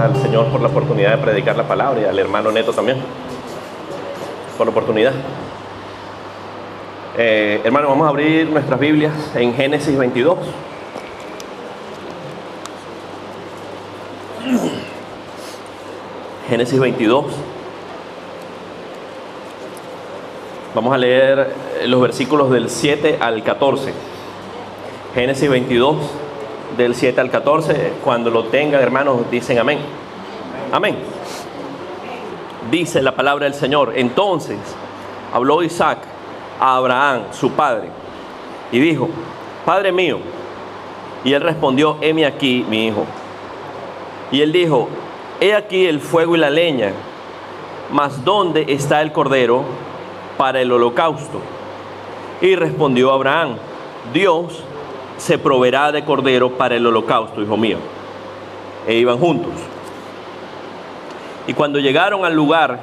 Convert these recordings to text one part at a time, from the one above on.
al Señor por la oportunidad de predicar la palabra y al hermano Neto también por la oportunidad. Hermano, vamos a abrir nuestras Biblias en Génesis 22. Génesis 22. Vamos a leer los versículos del 7 al 14. Génesis 22, del 7 al 14. Cuando lo tengan, hermanos, dicen amén. Amén. Dice la palabra del Señor: entonces habló Isaac a Abraham, su padre, y dijo: Padre mío. Y él respondió: heme aquí, mi hijo. Y él dijo: he aquí el fuego y la leña, mas ¿dónde está el cordero para el holocausto? Y respondió Abraham: Dios se proveerá de cordero para el holocausto, hijo mío. E iban juntos. Y cuando llegaron al lugar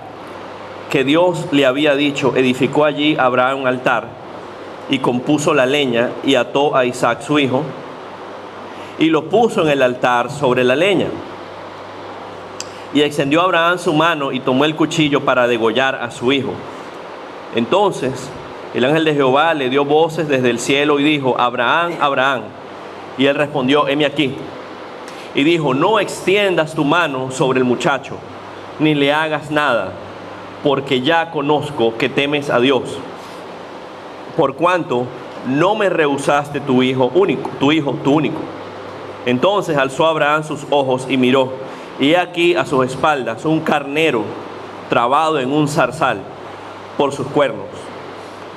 que Dios le había dicho, edificó allí Abraham un altar, y compuso la leña, y ató a Isaac su hijo, y lo puso en el altar sobre la leña. Y extendió Abraham su mano, y tomó el cuchillo para degollar a su hijo. Entonces el ángel de Jehová le dio voces desde el cielo y dijo: Abraham, Abraham. Y él respondió: heme aquí. Y dijo: no extiendas tu mano sobre el muchacho, ni le hagas nada, porque ya conozco que temes a Dios, por cuanto no me rehusaste tu hijo único, tu único. Entonces alzó Abraham sus ojos y miró, y he aquí a sus espaldas un carnero trabado en un zarzal por sus cuernos.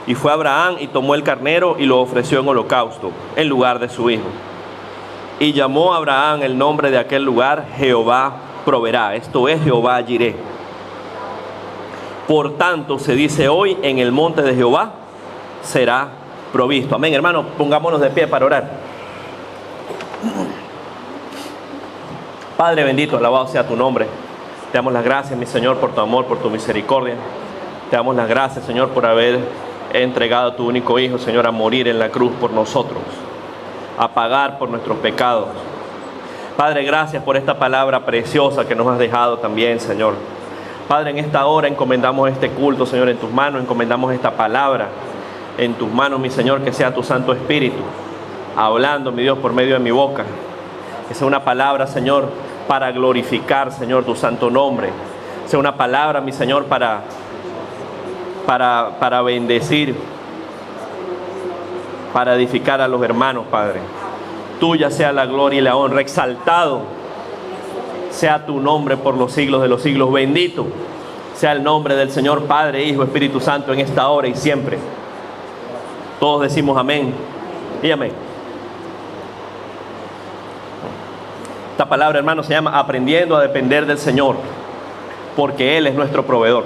Y fue Abraham y tomó el carnero y lo ofreció en holocausto en lugar de su hijo. Y llamó a Abraham el nombre de aquel lugar: Jehová proveerá. Esto es Jehová Jireh. Por tanto se dice hoy: en el monte de Jehová será provisto. Amén, hermanos, pongámonos de pie para orar. Padre bendito, alabado sea tu nombre. Te damos las gracias, mi Señor, por tu amor, por tu misericordia. Te damos las gracias, Señor, por haber entregado a tu único Hijo, Señor, a morir en la cruz por nosotros, a pagar por nuestros pecados. Padre, gracias por esta palabra preciosa que nos has dejado también, Señor. Padre, en esta hora encomendamos este culto, Señor, en tus manos. Encomendamos esta palabra en tus manos, mi Señor, que sea tu Santo Espíritu hablando, mi Dios, por medio de mi boca. Que sea una palabra, Señor, para glorificar, Señor, tu santo nombre. Sea una palabra, mi Señor, para bendecir, para edificar a los hermanos, Padre. Tuya sea la gloria y la honra. Exaltado sea tu nombre por los siglos de los siglos. Bendito sea el nombre del Señor, Padre, Hijo, Espíritu Santo, en esta hora y siempre. Todos decimos amén y amén. Esta palabra, hermano, se llama aprendiendo a depender del Señor, porque Él es nuestro proveedor.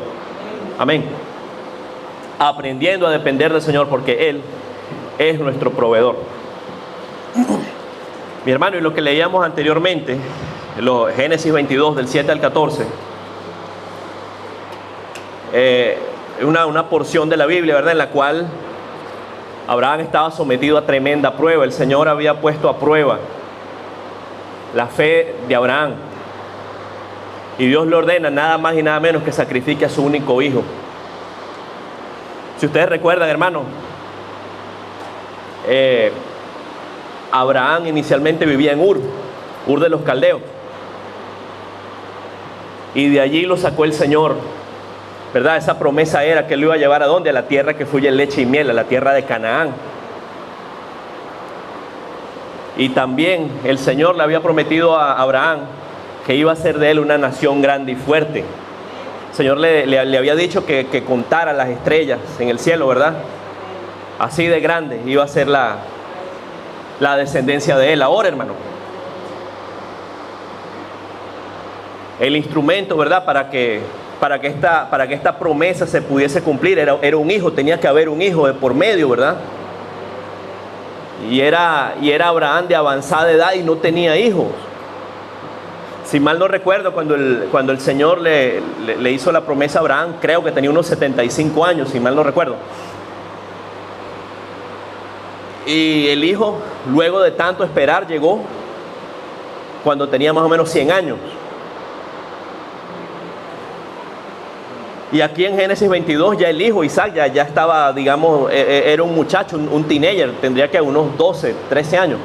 Amén. Aprendiendo a depender del Señor, porque Él es nuestro proveedor. Mi hermano, y lo que leíamos anteriormente, Génesis 22, del 7 al 14, una porción de la Biblia, ¿verdad?, en la cual Abraham estaba sometido a tremenda prueba. El Señor había puesto a prueba la fe de Abraham, y Dios le ordena nada más y nada menos que sacrifique a su único hijo. Si ustedes recuerdan, hermano, Abraham inicialmente vivía en Ur de los Caldeos, y de allí lo sacó el Señor, ¿verdad? Esa promesa era que él lo iba a llevar ¿a dónde? A la tierra que fluye leche y miel, a la tierra de Canaán. Y también el Señor le había prometido a Abraham que iba a ser de él una nación grande y fuerte. El Señor le había dicho que contara las estrellas en el cielo, ¿verdad? Así de grande iba a ser la descendencia de él. Ahora, hermano, el instrumento, ¿verdad?, para que esta promesa se pudiese cumplir era un hijo. Tenía que haber un hijo de por medio, ¿verdad? Y era Abraham de avanzada edad y no tenía hijos. Si mal no recuerdo, cuando el Señor le hizo la promesa a Abraham, creo que tenía unos 75 años, si mal no recuerdo. Y el hijo, luego de tanto esperar, llegó cuando tenía más o menos 100 años. Y aquí en Génesis 22 ya el hijo Isaac ya estaba, digamos, era un muchacho, un teenager, tendría que unos 12, 13 años.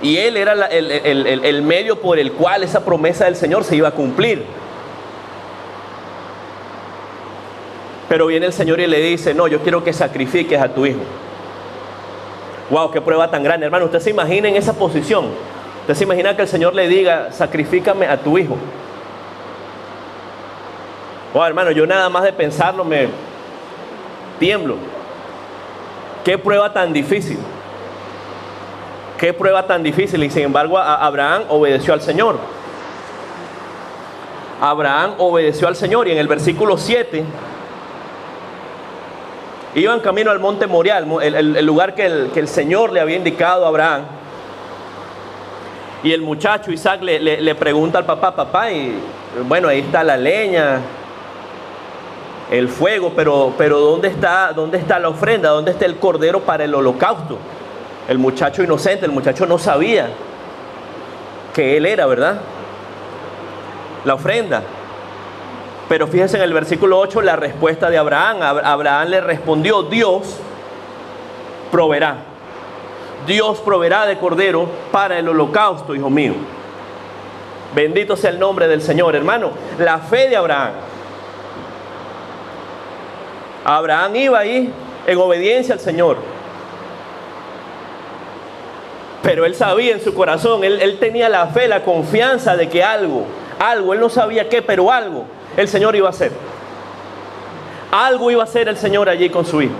Y él era el medio por el cual esa promesa del Señor se iba a cumplir. Pero viene el Señor y le dice, no, yo quiero que sacrifiques a tu hijo. Wow, qué prueba tan grande, hermano. Usted se imagina en esa posición. Usted se imagina que el Señor le diga, sacrifícame a tu hijo. Wow, hermano, yo nada más de pensarlo me tiemblo. Qué prueba tan difícil. Qué prueba tan difícil. Y sin embargo, Abraham obedeció al Señor. Abraham obedeció al Señor. Y en el versículo 7, iban camino al monte Moriah, el lugar que el Señor le había indicado a Abraham. Y el muchacho Isaac le pregunta al papá, y bueno, ahí está la leña, el fuego, pero ¿dónde está la ofrenda? ¿Dónde está el cordero para el holocausto? El muchacho inocente, el muchacho no sabía que él era, ¿verdad? La ofrenda. Pero fíjense en el versículo 8 la respuesta de Abraham. Abraham le respondió, Dios proveerá. Dios proveerá de cordero para el holocausto, hijo mío. Bendito sea el nombre del Señor, hermano. La fe de Abraham. Abraham iba ahí en obediencia al Señor. Pero él sabía en su corazón, él tenía la fe, la confianza de que algo, él no sabía qué, pero algo el Señor iba a hacer. Algo iba a hacer el Señor allí con su hijo.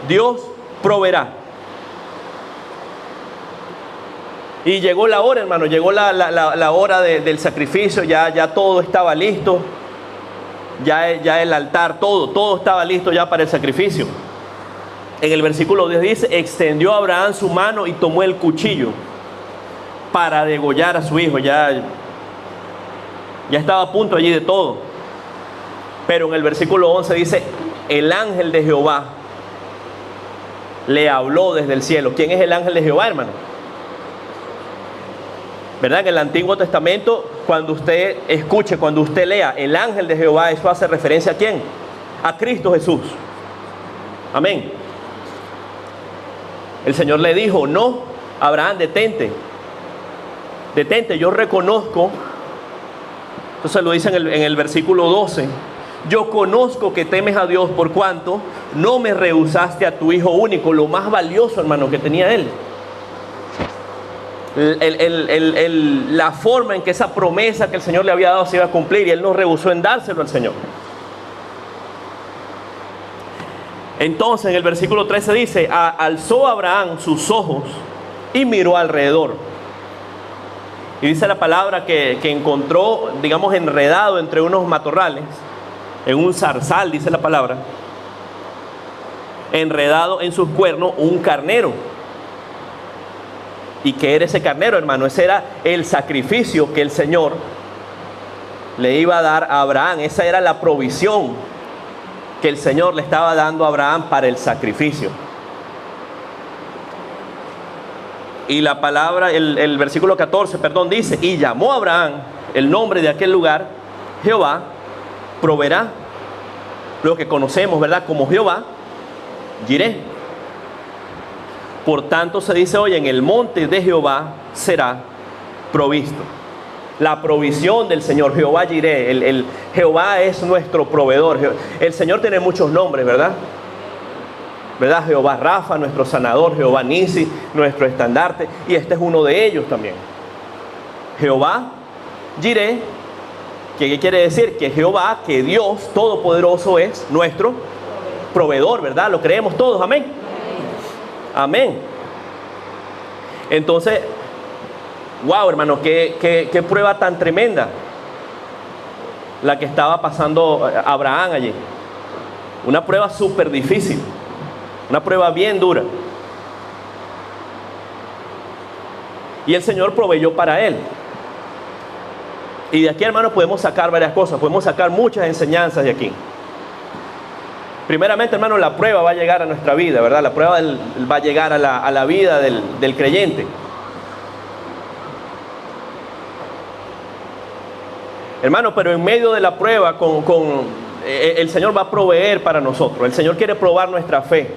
Dios proveerá. Y llegó la hora, hermano, llegó la hora del sacrificio, ya todo estaba listo. Ya el altar, todo estaba listo ya para el sacrificio. En el versículo 10 dice, extendió Abraham su mano y tomó el cuchillo para degollar a su hijo. Ya estaba a punto allí de todo. Pero en el versículo 11 dice, el ángel de Jehová le habló desde el cielo. ¿Quién es el ángel de Jehová, hermano? ¿Verdad? En el Antiguo Testamento, cuando usted escuche, cuando usted lea el ángel de Jehová, eso hace referencia ¿a quién? A Cristo Jesús. Amén. El Señor le dijo, no, Abraham, detente, yo reconozco. Entonces lo dice en el versículo 12, yo conozco que temes a Dios por cuanto no me rehusaste a tu hijo único, lo más valioso, hermano, que tenía él. La forma en que esa promesa que el Señor le había dado se iba a cumplir, y él no rehusó en dárselo al Señor. Entonces en el versículo 13 dice, alzó Abraham sus ojos y miró alrededor. Y dice la palabra que encontró, digamos, enredado entre unos matorrales, en un zarzal, dice la palabra, enredado en sus cuernos un carnero. ¿Y qué era ese carnero, hermano? Ese era el sacrificio que el Señor le iba a dar a Abraham. Esa era la provisión que el Señor le estaba dando a Abraham para el sacrificio. Y la palabra, el versículo 14, dice, y llamó a Abraham el nombre de aquel lugar, Jehová proveerá, lo que conocemos, ¿verdad?, como Jehová Jireh. Por tanto se dice hoy, en el monte de Jehová será provisto. La provisión del Señor, Jehová Jireh, Jehová es nuestro proveedor. El Señor tiene muchos nombres, ¿verdad? Jehová Rafa, nuestro sanador, Jehová Nisi, nuestro estandarte, y este es uno de ellos también. Jehová Jireh, ¿qué quiere decir? Que Jehová, que Dios Todopoderoso es nuestro proveedor, ¿verdad? Lo creemos todos, amén. Amén. Entonces, wow, hermano, qué prueba tan tremenda la que estaba pasando Abraham allí. Una prueba súper difícil, una prueba bien dura. Y el Señor proveyó para él. Y de aquí, hermano, podemos sacar varias cosas, podemos sacar muchas enseñanzas de aquí. Primeramente, hermano, la prueba va a llegar a nuestra vida, ¿verdad? La prueba va a llegar a la vida del creyente. Hermano, pero en medio de la prueba, el Señor va a proveer para nosotros. El Señor quiere probar nuestra fe.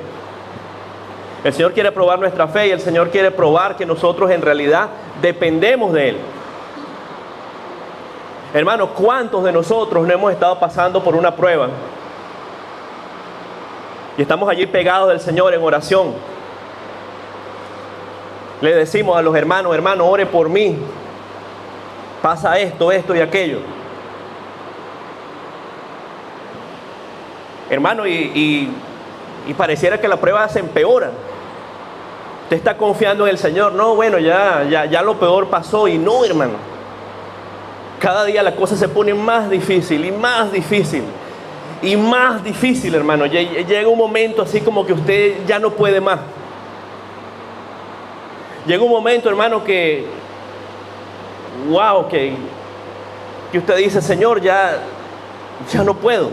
El Señor quiere probar nuestra fe y el Señor quiere probar que nosotros en realidad dependemos de Él. Hermano, ¿cuántos de nosotros no hemos estado pasando por una prueba? Y estamos allí pegados del Señor en oración. Le decimos a los hermanos, hermano, ore por mí. Pasa esto, esto y aquello. Hermano, y pareciera que la prueba se empeora. Usted está confiando en el Señor. No, bueno, ya lo peor pasó. Y no, hermano. Cada día la cosa se pone más difícil y más difícil. Y más difícil, hermano. Llega un momento así como que usted ya no puede más. Llega un momento, hermano, que usted dice, Señor, ya no puedo.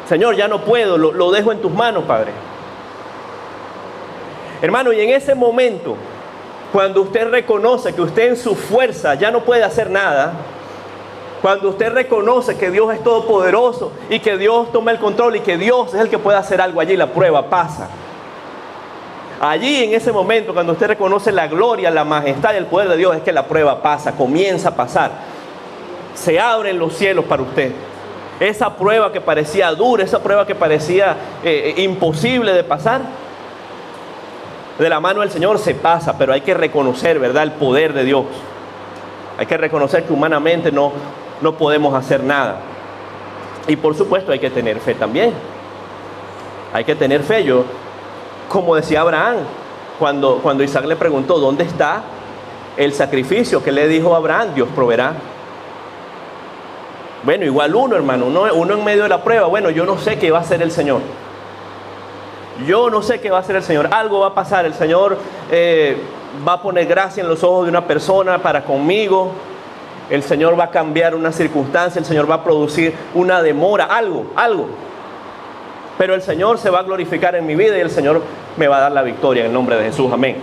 Señor, ya no puedo, lo dejo en tus manos, Padre. Hermano, y en ese momento, cuando usted reconoce que usted en su fuerza ya no puede hacer nada, cuando usted reconoce que Dios es todopoderoso y que Dios toma el control y que Dios es el que puede hacer algo allí, la prueba pasa. Allí en ese momento, cuando usted reconoce la gloria, la majestad y el poder de Dios, es que la prueba pasa, comienza a pasar. Se abren los cielos para usted. Esa prueba que parecía dura, esa prueba que parecía imposible de pasar, de la mano del Señor se pasa, pero hay que reconocer, ¿verdad?, el poder de Dios. Hay que reconocer que humanamente no podemos hacer nada. Y por supuesto hay que tener fe también. Hay que tener fe. Como decía Abraham, cuando Isaac le preguntó, ¿dónde está el sacrificio? ¿Qué le dijo Abraham? Dios proveerá. Bueno, igual hermano, uno en medio de la prueba, bueno, yo no sé qué va a hacer el Señor. Yo no sé qué va a hacer el Señor. Algo va a pasar. El Señor va a poner gracia en los ojos de una persona para conmigo. El Señor va a cambiar una circunstancia. El Señor va a producir una demora. Algo. Pero el Señor se va a glorificar en mi vida y el Señor me va a dar la victoria en el nombre de Jesús. Amén.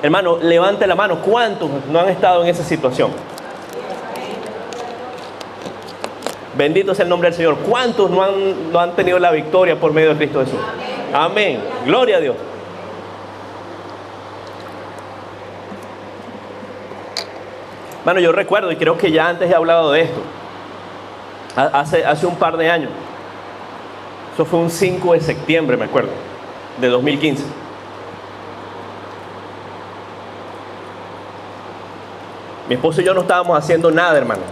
Hermano, levante la mano. ¿Cuántos no han estado en esa situación? Bendito sea el nombre del Señor. ¿Cuántos no han tenido la victoria por medio de Cristo Jesús? Amén. Gloria a Dios. Bueno, yo recuerdo, y creo que ya antes he hablado de esto, hace un par de años. Eso fue un 5 de septiembre, me acuerdo, de 2015. Mi esposo y yo no estábamos haciendo nada, hermano.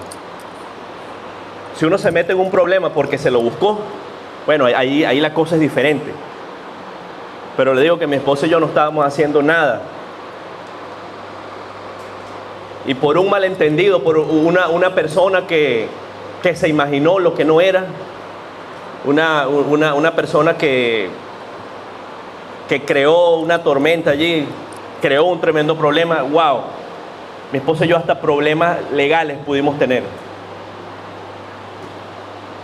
Si uno se mete en un problema porque se lo buscó, bueno, ahí la cosa es diferente. Pero le digo que mi esposo y yo no estábamos haciendo nada. Y por un malentendido, por una persona que se imaginó lo que no era, una persona que creó una tormenta allí, creó un tremendo problema, wow. Mi esposo y yo hasta problemas legales pudimos tener.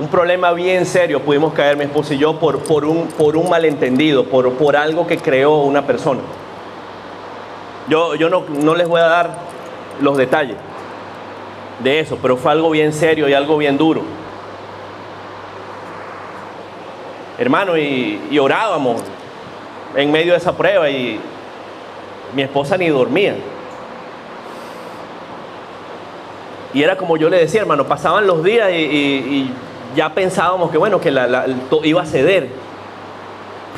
Un problema bien serio pudimos caer mi esposo y yo por un malentendido, por algo que creó una persona. Yo no les voy a dar los detalles de eso, pero fue algo bien serio y algo bien duro. Hermano, y orábamos en medio de esa prueba y mi esposa ni dormía. Y era como yo le decía, hermano, pasaban los días y ya pensábamos que bueno, que iba a ceder.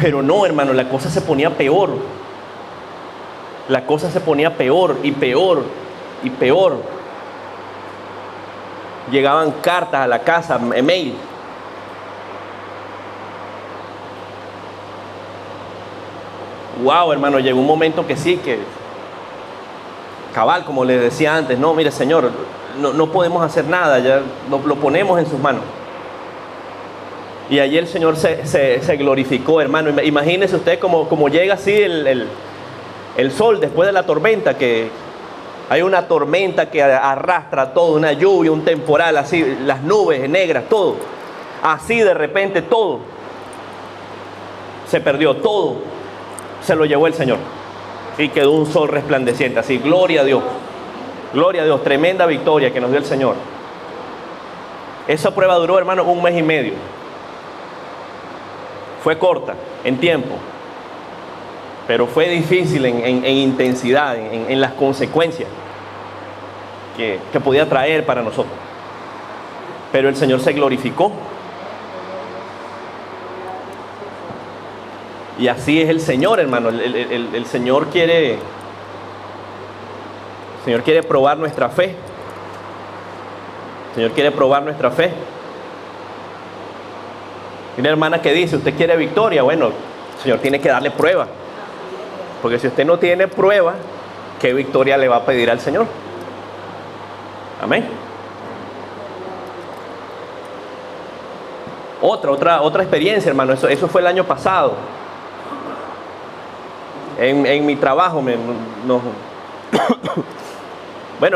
Pero no, hermano, la cosa se ponía peor. La cosa se ponía peor y peor y peor. Llegaban cartas a la casa, email. Wow, hermano, llegó un momento que sí, que cabal, como les decía antes, no, mire, Señor, no podemos hacer nada, ya lo ponemos en sus manos. Y allí el Señor se glorificó, hermano. Imagínese usted como llega así el sol después de la tormenta, que hay una tormenta que arrastra todo, una lluvia, un temporal, así, las nubes negras, todo. Así de repente todo se perdió, todo se lo llevó el Señor. Y quedó un sol resplandeciente, así, gloria a Dios. Gloria a Dios, tremenda victoria que nos dio el Señor. Esa prueba duró, hermano, 1 mes y medio. Fue corta en tiempo, pero fue difícil en intensidad, en las consecuencias que podía traer para nosotros. Pero el Señor se glorificó. Y así es el Señor, hermano. El Señor quiere probar nuestra fe. El Señor quiere probar nuestra fe. Y una hermana que dice, ¿usted quiere victoria? Bueno, el Señor tiene que darle prueba. Porque si usted no tiene prueba, ¿qué victoria le va a pedir al Señor? Amén. Otra experiencia, hermano. Eso fue el año pasado. En mi trabajo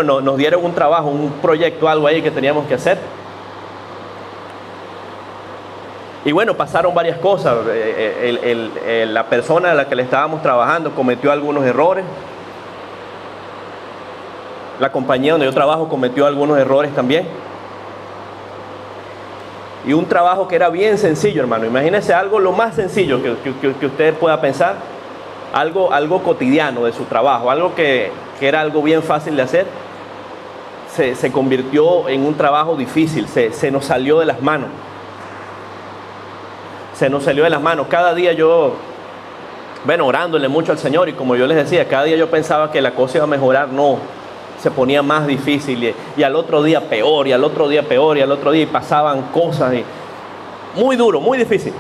nos dieron un trabajo, un proyecto, algo ahí que teníamos que hacer. Y bueno, pasaron varias cosas. La persona a la que le estábamos trabajando cometió algunos errores. La compañía donde yo trabajo cometió algunos errores también. Y un trabajo que era bien sencillo, hermano. Imagínense algo lo más sencillo que usted pueda pensar. Algo cotidiano de su trabajo. Algo que era algo bien fácil de hacer. Se convirtió en un trabajo difícil. Se nos salió de las manos. Se nos salió de las manos. Cada día yo, orándole mucho al Señor. Y como yo les decía, cada día yo pensaba que la cosa iba a mejorar. No. Se ponía más difícil y al otro día peor, y al otro día peor, y al otro día y pasaban cosas. Muy duro, muy difícil.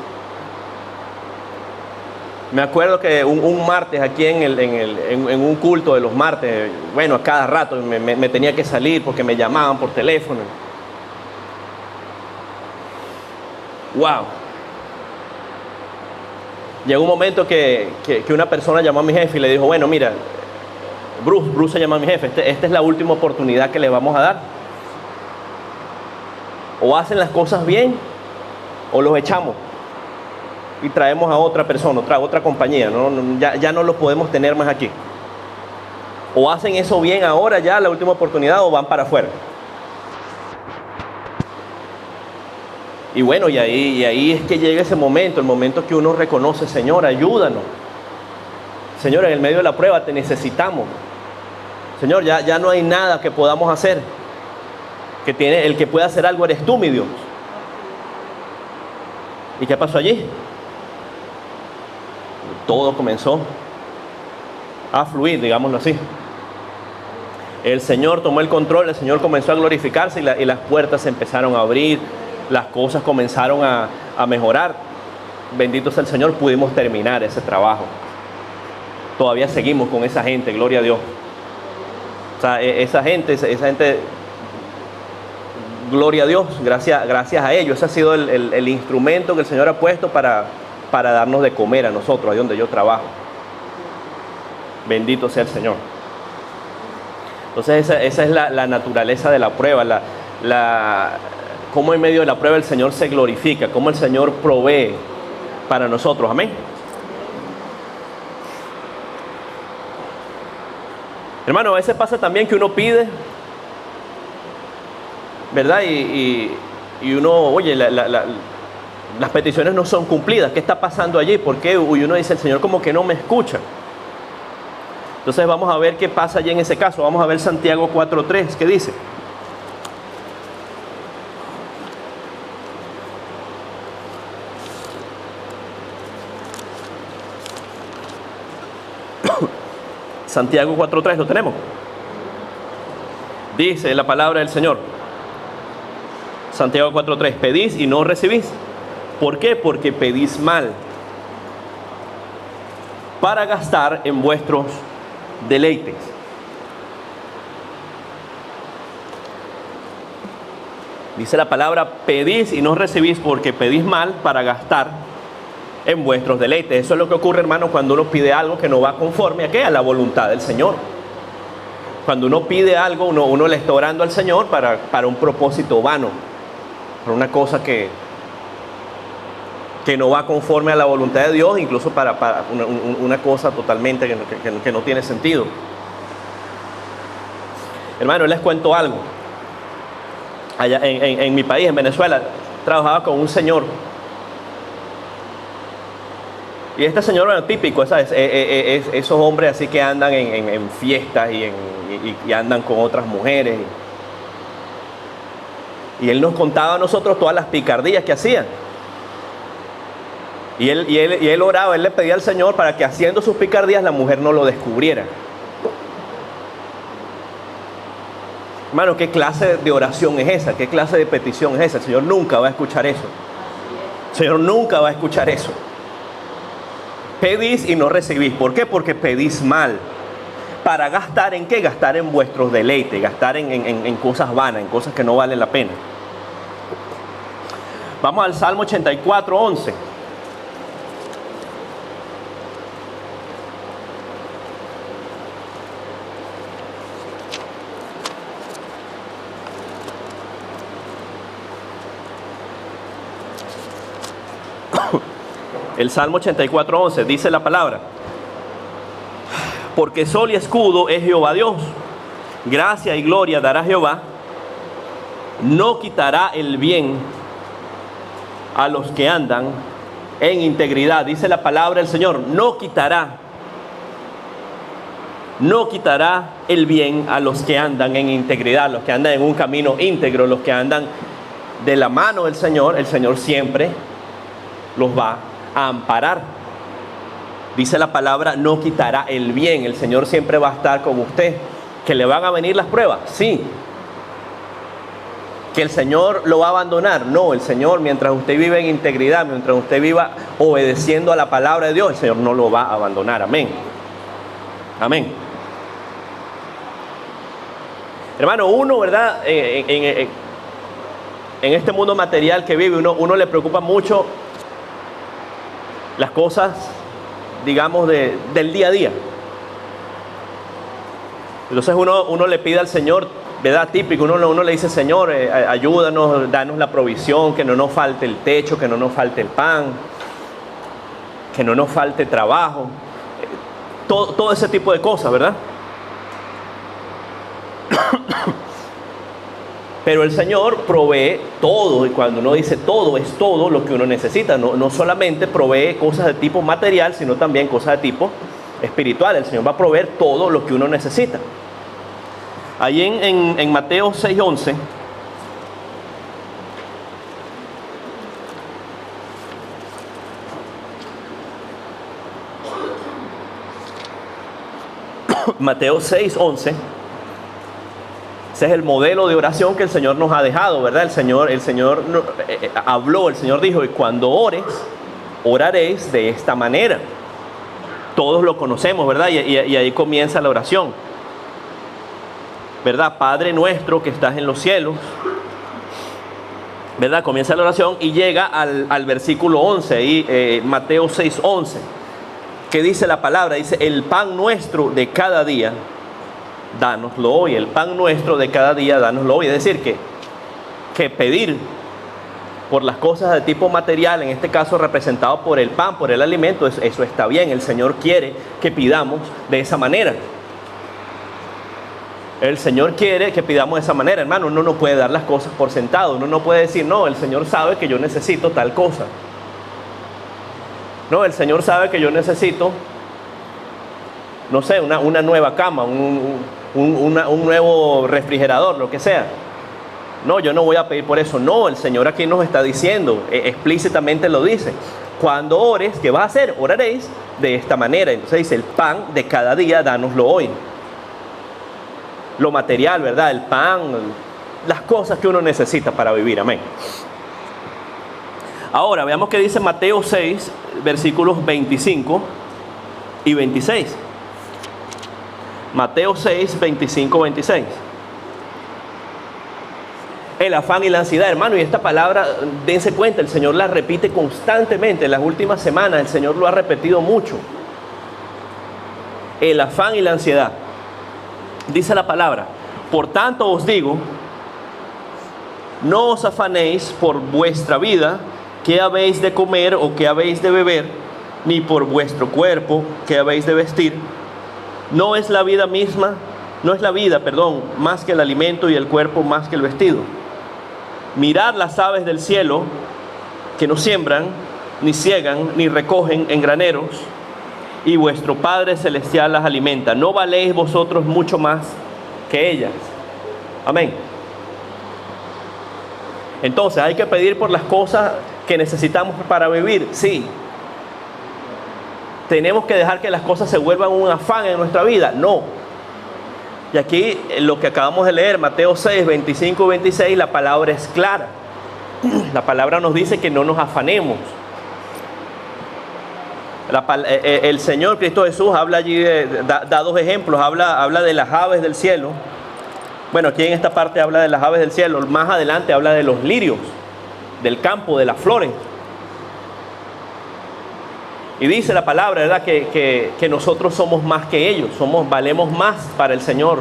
Me acuerdo que un martes aquí en un culto de los martes, a cada rato me tenía que salir porque me llamaban por teléfono. ¡Wow! Llegó un momento que una persona llamó a mi jefe y le dijo, bueno, mira, Bruce se llama a mi jefe, esta es la última oportunidad que le vamos a dar. O hacen las cosas bien o los echamos y traemos a otra persona, otra compañía, ya no los podemos tener más aquí. O hacen eso bien ahora, ya la última oportunidad, o van para afuera. Y bueno, y ahí es que llega ese momento, el momento que uno reconoce, Señor, ayúdanos. Señor, en el medio de la prueba te necesitamos. Señor, ya no hay nada que podamos hacer. El que puede hacer algo eres tú, mi Dios. ¿Y qué pasó allí? Todo comenzó a fluir, digámoslo así. El Señor tomó el control, el Señor comenzó a glorificarse y las puertas se empezaron a abrir, las cosas comenzaron a mejorar. Bendito sea el Señor, pudimos terminar ese trabajo. Todavía seguimos con esa gente, gloria a Dios. O sea, esa gente, gloria a Dios, gracias a ellos. Ese ha sido el instrumento que el Señor ha puesto para darnos de comer a nosotros, ahí donde yo trabajo. Bendito sea el Señor. Entonces esa es la naturaleza de la prueba, cómo en medio de la prueba el Señor se glorifica, cómo el Señor provee para nosotros. Amén. Hermano, a veces pasa también que uno pide, ¿verdad? Y uno, oye, las peticiones no son cumplidas. ¿Qué está pasando allí? ¿Por qué? Y uno dice, el Señor como que no me escucha. Entonces vamos a ver qué pasa allí en ese caso. Vamos a ver Santiago 4:3, ¿qué dice? Santiago 4:3, ¿lo tenemos? Dice la palabra del Señor. Santiago 4:3, pedís y no recibís. ¿Por qué? Porque pedís mal, para gastar en vuestros deleites. Dice la palabra, pedís y no recibís porque pedís mal para gastar en vuestros deleites. Eso es lo que ocurre, hermano, cuando uno pide algo que no va conforme ¿a qué? A la voluntad del Señor. Cuando uno pide algo, uno le está orando al Señor para un propósito vano, para una cosa que no va conforme a la voluntad de Dios, incluso para una cosa totalmente que no tiene sentido. Hermano, les cuento algo. Allá en mi país, en Venezuela, trabajaba con un señor. Y este señor, bueno, típico, ¿sabes? Esos hombres así que andan en fiestas y andan con otras mujeres. Y él nos contaba a nosotros todas las picardías que hacían. Y él oraba, él le pedía al Señor para que haciendo sus picardías la mujer no lo descubriera. Hermano, ¿qué clase de oración es esa? ¿Qué clase de petición es esa? El Señor nunca va a escuchar eso. El Señor nunca va a escuchar eso. Pedís y no recibís. ¿Por qué? Porque pedís mal. ¿Para gastar en qué? Gastar en vuestros deleites, gastar en cosas vanas, en cosas que no valen la pena. Vamos al Salmo 84, 11. El Salmo 84, 11 dice la palabra: porque sol y escudo es Jehová Dios, gracia y gloria dará Jehová, no quitará el bien a los que andan en integridad. Dice la palabra del Señor, no quitará el bien a los que andan en integridad, los que andan en un camino íntegro, los que andan de la mano del Señor. El Señor siempre los va a amparar. Dice la palabra, no quitará el bien. El Señor siempre va a estar con usted. ¿Que le van a venir las pruebas? Sí. ¿Que el Señor lo va a abandonar? No, el Señor, mientras usted vive en integridad, mientras usted viva obedeciendo a la palabra de Dios, el Señor no lo va a abandonar. Amén. Amén. Hermano, uno, ¿verdad? En este mundo material que vive, uno le preocupa mucho las cosas, digamos, del día a día. Entonces uno le pide al Señor, ¿verdad? Típico, uno le dice, Señor, ayúdanos, danos la provisión, que no nos falte el techo, que no nos falte el pan, que no nos falte trabajo, todo ese tipo de cosas, ¿verdad? Pero el Señor provee todo, y cuando uno dice todo, es todo lo que uno necesita. No solamente provee cosas de tipo material, sino también cosas de tipo espiritual. El Señor va a proveer todo lo que uno necesita. Ahí en Mateo 6:11, Mateo 6:11, ese es el modelo de oración que el Señor nos ha dejado, ¿verdad? El Señor habló, el Señor dijo, y cuando ores, oraréis de esta manera. Todos lo conocemos, ¿verdad? Y ahí comienza la oración, ¿verdad? Padre nuestro que estás en los cielos, ¿verdad? Comienza la oración y llega al versículo 11, ahí, Mateo 6:11, que dice la palabra, dice, el pan nuestro de cada día, dánoslo hoy. El pan nuestro de cada día, dánoslo hoy. Es decir, que pedir por las cosas de tipo material, en este caso representado por el pan, por el alimento, eso está bien. El Señor quiere que pidamos de esa manera. El Señor quiere que pidamos de esa manera, hermano. Uno no puede dar las cosas por sentado. Uno no puede decir, no, el Señor sabe que yo necesito tal cosa. No, el Señor sabe que yo necesito, no sé, una nueva cama, un nuevo refrigerador, lo que sea. No, yo no voy a pedir por eso. No, el Señor aquí nos está diciendo, explícitamente lo dice. Cuando ores, ¿qué vas a hacer? Oraréis de esta manera. Entonces dice, el pan de cada día, dánoslo hoy. Lo material, ¿verdad? El pan, las cosas que uno necesita para vivir. Amén. Ahora, veamos qué dice Mateo 6, versículos 25 y 26. Mateo 6, 25, 26. El afán y la ansiedad, hermano, y esta palabra, dense cuenta, el Señor la repite constantemente. En las últimas semanas el Señor lo ha repetido mucho. El afán y la ansiedad. Dice la palabra, por tanto os digo, no os afanéis por vuestra vida, qué habéis de comer o qué habéis de beber, ni por vuestro cuerpo, qué habéis de vestir. ¿No es la vida misma No es la vida, perdón, más que el alimento y el cuerpo más que el vestido. Mirad las aves del cielo, que no siembran, ni ciegan, ni recogen en graneros, y vuestro Padre Celestial las alimenta. ¿No valéis vosotros mucho más que ellas? Amén. Entonces, ¿hay que pedir por las cosas que necesitamos para vivir? Sí. ¿Tenemos que dejar que las cosas se vuelvan un afán en nuestra vida? No. Y aquí, lo que acabamos de leer, Mateo 6, 25 y 26, la palabra es clara. La palabra nos dice que no nos afanemos. El Señor Cristo Jesús habla allí, da dos ejemplos, habla de las aves del cielo. Bueno, aquí en esta parte habla de las aves del cielo, más adelante habla de los lirios, del campo, de las flores. Y dice la palabra, ¿verdad?, que nosotros somos más que ellos, valemos más para el Señor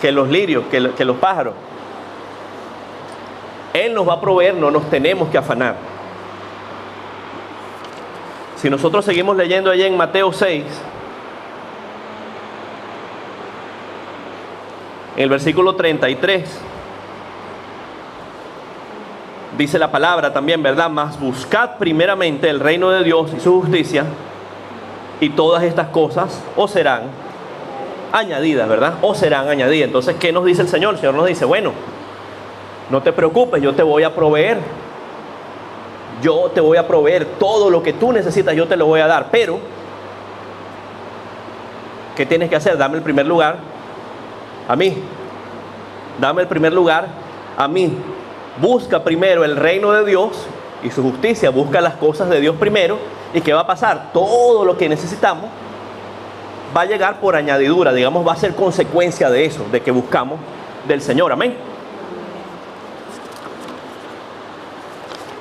que los lirios, que los pájaros. Él nos va a proveer, no nos tenemos que afanar. Si nosotros seguimos leyendo allá en Mateo 6, en el versículo 33, dice la palabra también, ¿verdad? Mas buscad primeramente el reino de Dios y su justicia, y todas estas cosas os serán añadidas, ¿verdad? Os serán añadidas. Entonces, ¿qué nos dice el Señor? El Señor nos dice, bueno, no te preocupes, yo te voy a proveer. Yo te voy a proveer todo lo que tú necesitas, yo te lo voy a dar. Pero, ¿qué tienes que hacer? Dame el primer lugar a mí. Dame el primer lugar a mí. Busca primero el reino de Dios y su justicia. Busca las cosas de Dios primero. ¿Y qué va a pasar? Todo lo que necesitamos va a llegar por añadidura. Digamos, va a ser consecuencia de eso, de que buscamos del Señor. Amén.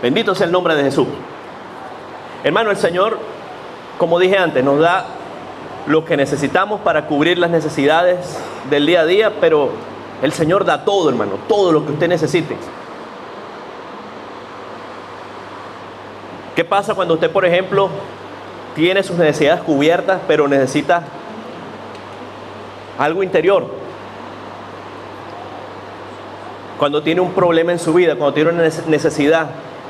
Bendito sea el nombre de Jesús. Hermano, el Señor, como dije antes, nos da lo que necesitamos para cubrir las necesidades del día a día, pero el Señor da todo, hermano, todo lo que usted necesite. ¿Qué pasa cuando usted, por ejemplo, tiene sus necesidades cubiertas, pero necesita algo interior? Cuando tiene un problema en su vida, cuando tiene una necesidad,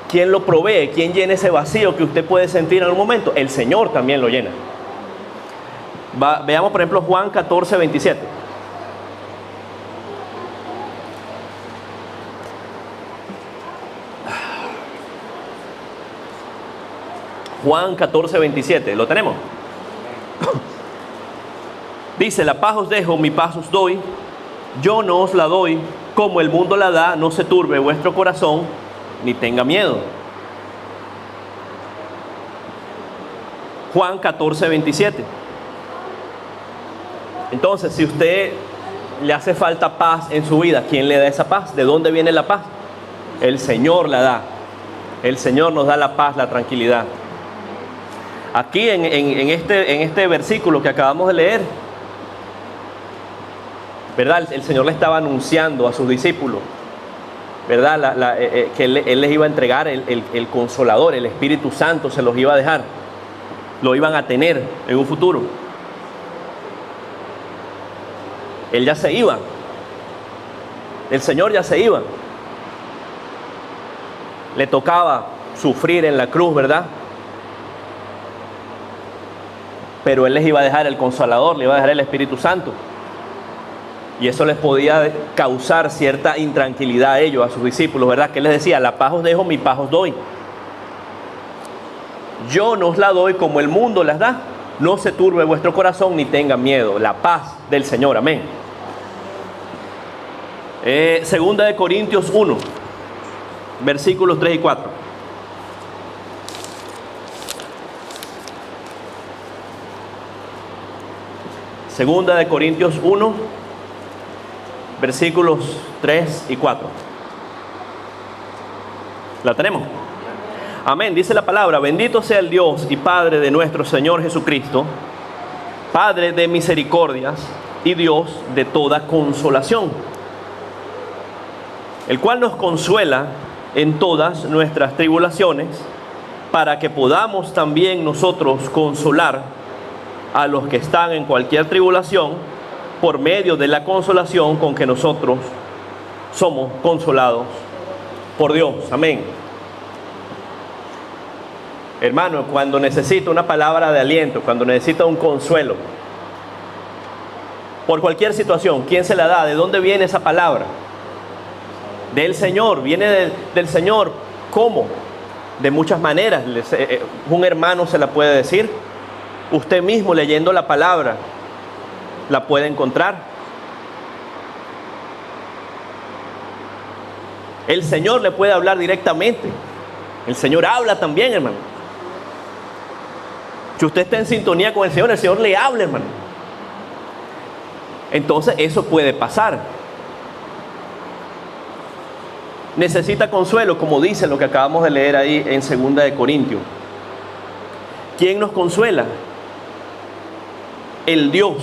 ¿quién lo provee? ¿Quién llena ese vacío que usted puede sentir en algún momento? El Señor también lo llena. Veamos, por ejemplo, Juan 14, 27. Juan 14, 27. ¿Lo tenemos? Dice, la paz os dejo, mi paz os doy. Yo no os la doy como el mundo la da. No se turbe vuestro corazón, ni tenga miedo. Juan 14, 27. Entonces, si usted le hace falta paz en su vida, ¿quién le da esa paz? ¿De dónde viene la paz? El Señor la da. El Señor nos da la paz, la tranquilidad. Aquí en este versículo que acabamos de leer, ¿verdad? El Señor le estaba anunciando a sus discípulos, ¿verdad? Que Él les iba a entregar el Consolador, el Espíritu Santo, se los iba a dejar. Lo iban a tener en un futuro. Él ya se iba. El Señor ya se iba. Le tocaba sufrir en la cruz, ¿verdad? Pero Él les iba a dejar el Consolador, le iba a dejar el Espíritu Santo. Y eso les podía causar cierta intranquilidad a ellos, a sus discípulos, ¿verdad? Que Él les decía, la paz os dejo, mi paz os doy. Yo no os la doy como el mundo las da. No se turbe vuestro corazón ni tenga miedo. La paz del Señor, amén. Segunda de Corintios 1, versículos 3 y 4. Segunda de Corintios 1, versículos 3 y 4. ¿La tenemos? Amén. Dice la palabra, bendito sea el Dios y Padre de nuestro Señor Jesucristo, Padre de misericordias y Dios de toda consolación, el cual nos consuela en todas nuestras tribulaciones, para que podamos también nosotros consolar a los que están en cualquier tribulación por medio de la consolación con que nosotros somos consolados por Dios. Amén. Hermano, cuando necesita una palabra de aliento, cuando necesita un consuelo, por cualquier situación, ¿quién se la da? ¿De dónde viene esa palabra? Del Señor, viene del Señor. ¿Cómo? De muchas maneras. Un hermano se la puede decir. Usted mismo leyendo la palabra la puede encontrar. El Señor le puede hablar directamente. El Señor habla también, hermano. Si usted está en sintonía con el Señor le habla, hermano. Entonces eso puede pasar. Necesita consuelo, como dice lo que acabamos de leer ahí en 2 de Corintios. ¿Quién nos consuela? El Dios,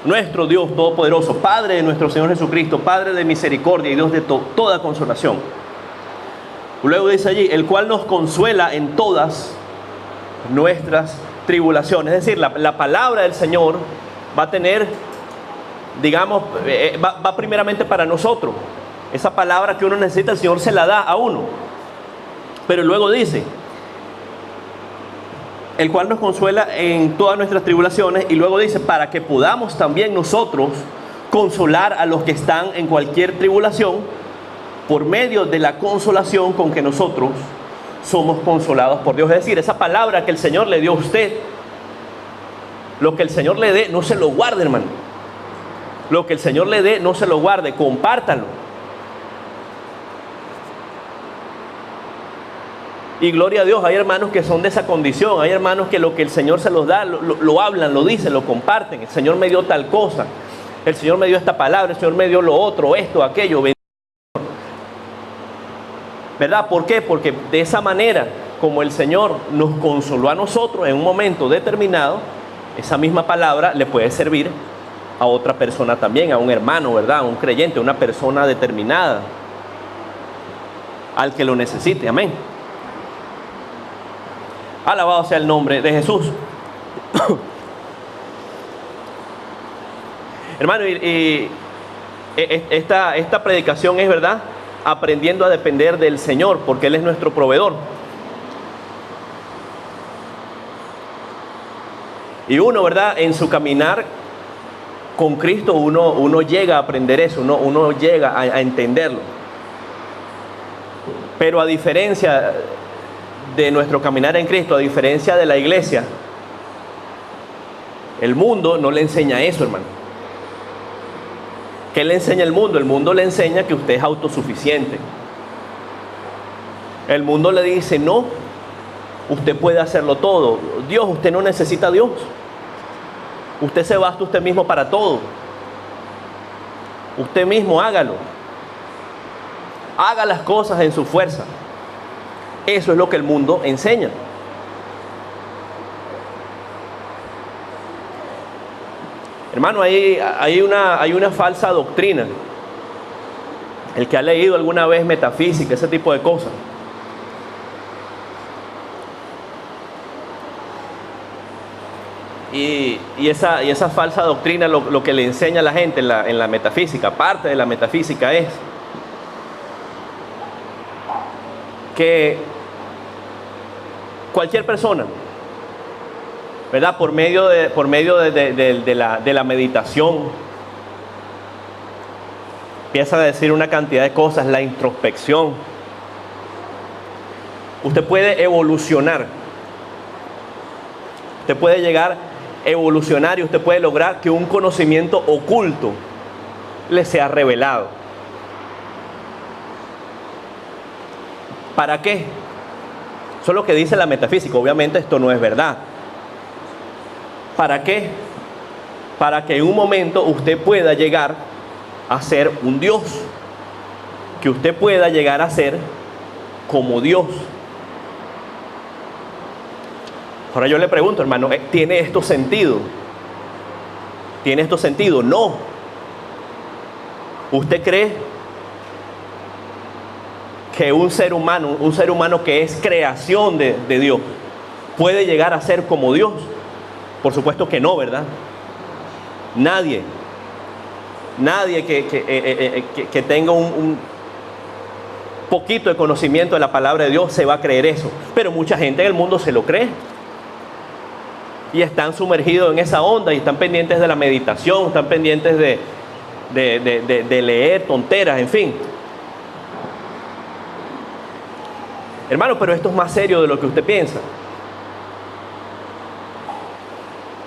nuestro Dios Todopoderoso, Padre de nuestro Señor Jesucristo, Padre de misericordia y Dios de toda consolación. Luego dice allí, el cual nos consuela en todas nuestras tribulaciones. Es decir, la palabra del Señor va a tener, digamos, va primeramente para nosotros. Esa palabra que uno necesita, el Señor se la da a uno. Pero luego dice, el cual nos consuela en todas nuestras tribulaciones, y luego dice, para que podamos también nosotros consolar a los que están en cualquier tribulación por medio de la consolación con que nosotros somos consolados por Dios. Es decir, esa palabra que el Señor le dio a usted, lo que el Señor le dé, no se lo guarde, hermano. Lo que el Señor le dé, no se lo guarde, compártalo. Y gloria a Dios, hay hermanos que son de esa condición, hay hermanos que lo que el Señor se los da, lo hablan, lo dicen, lo comparten. El Señor me dio tal cosa, el Señor me dio esta palabra, el Señor me dio lo otro, esto, aquello. ¿Verdad? ¿Por qué? Porque de esa manera, como el Señor nos consoló a nosotros en un momento determinado, esa misma palabra le puede servir a otra persona también, a un hermano, ¿verdad? A un creyente, a una persona determinada, al que lo necesite. Amén. Alabado sea el nombre de Jesús. Hermano, esta predicación es, ¿verdad?, aprendiendo a depender del Señor, porque Él es nuestro proveedor. Y uno, ¿verdad?, en su caminar con Cristo, uno llega a aprender eso, uno llega a entenderlo. Pero a diferencia de nuestro caminar en Cristo, a diferencia de la iglesia, el mundo no le enseña eso, hermano. ¿Qué le enseña el mundo? El mundo le enseña que usted es autosuficiente. El mundo le dice, no, usted puede hacerlo todo. Dios, usted no necesita a Dios. Usted se basta usted mismo para todo. Usted mismo hágalo. Haga las cosas en su fuerza. Eso es lo que el mundo enseña. Hermano, hay una falsa doctrina. El que ha leído alguna vez metafísica, ese tipo de cosas, y esa falsa doctrina, lo que le enseña a la gente en la metafísica, parte de la metafísica, es que cualquier persona, ¿verdad?, por medio de la meditación, empieza a decir una cantidad de cosas, la introspección, usted puede evolucionar, usted puede llegar a evolucionar y usted puede lograr que un conocimiento oculto le sea revelado. ¿Para qué? Eso es lo que dice la metafísica. Obviamente esto no es verdad. ¿Para qué? Para que en un momento usted pueda llegar a ser un Dios. Que usted pueda llegar a ser como Dios. Ahora yo le pregunto, hermano, ¿tiene esto sentido? ¿Tiene esto sentido? No. ¿Usted cree que un ser humano que es creación de Dios, puede llegar a ser como Dios? Por supuesto que no, ¿verdad? Nadie que tenga un poquito de conocimiento de la palabra de Dios se va a creer eso. Pero mucha gente en el mundo se lo cree. Y están sumergidos en esa onda y están pendientes de la meditación, están pendientes de leer tonteras, en fin. Hermano, pero esto es más serio de lo que usted piensa.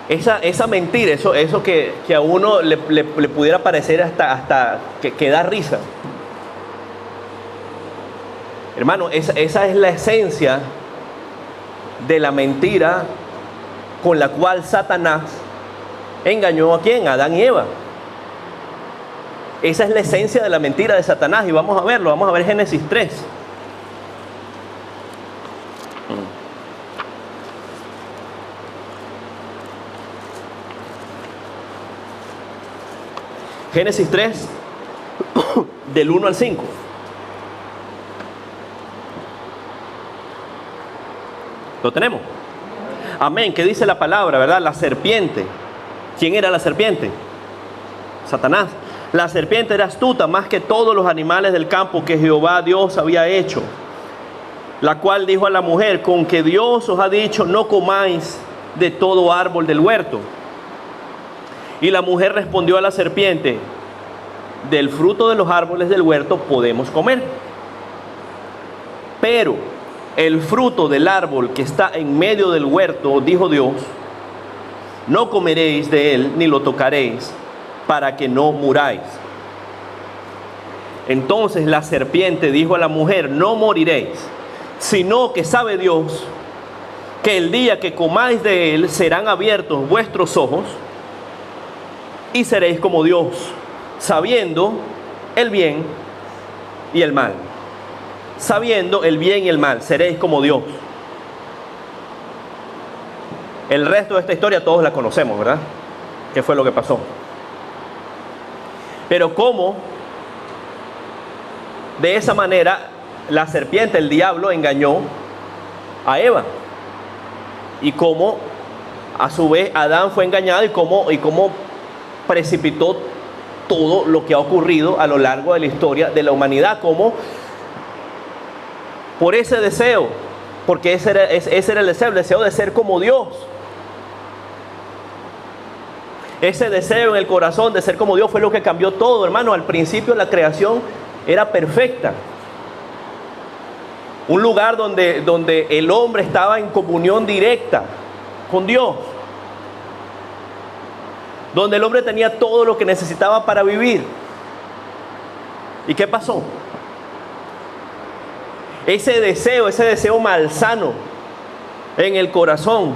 Esa mentira, eso que a uno le pudiera parecer hasta que da risa. Hermano, esa es la esencia de la mentira con la cual Satanás engañó ¿a quién? A Adán y Eva. Esa es la esencia de la mentira de Satanás y vamos a verlo, vamos a ver Génesis 3. Génesis 3, del 1 al 5. ¿Lo tenemos? Amén. ¿Qué dice la palabra, verdad? La serpiente. ¿Quién era la serpiente? Satanás. La serpiente era astuta más que todos los animales del campo que Jehová Dios había hecho. La cual dijo a la mujer: con que Dios os ha dicho, no comáis de todo árbol del huerto. Y la mujer respondió a la serpiente: del fruto de los árboles del huerto podemos comer. Pero el fruto del árbol que está en medio del huerto, dijo Dios, no comeréis de él ni lo tocaréis, para que no muráis. Entonces la serpiente dijo a la mujer: no moriréis, sino que sabe Dios que el día que comáis de él serán abiertos vuestros ojos y seréis como Dios, sabiendo el bien y el mal. Sabiendo el bien y el mal, seréis como Dios. El resto de esta historia todos la conocemos, ¿verdad? ¿Qué fue lo que pasó? Pero cómo de esa manera la serpiente, el diablo, engañó a Eva. Y cómo a su vez Adán fue engañado y cómo precipitó todo lo que ha ocurrido a lo largo de la historia de la humanidad. Como por ese deseo, porque ese era el deseo de ser como Dios. Ese deseo en el corazón de ser como Dios fue lo que cambió todo, hermano. Al principio la creación era perfecta. Un lugar donde el hombre estaba en comunión directa con Dios. Donde el hombre tenía todo lo que necesitaba para vivir. ¿Y qué pasó? Ese deseo malsano en el corazón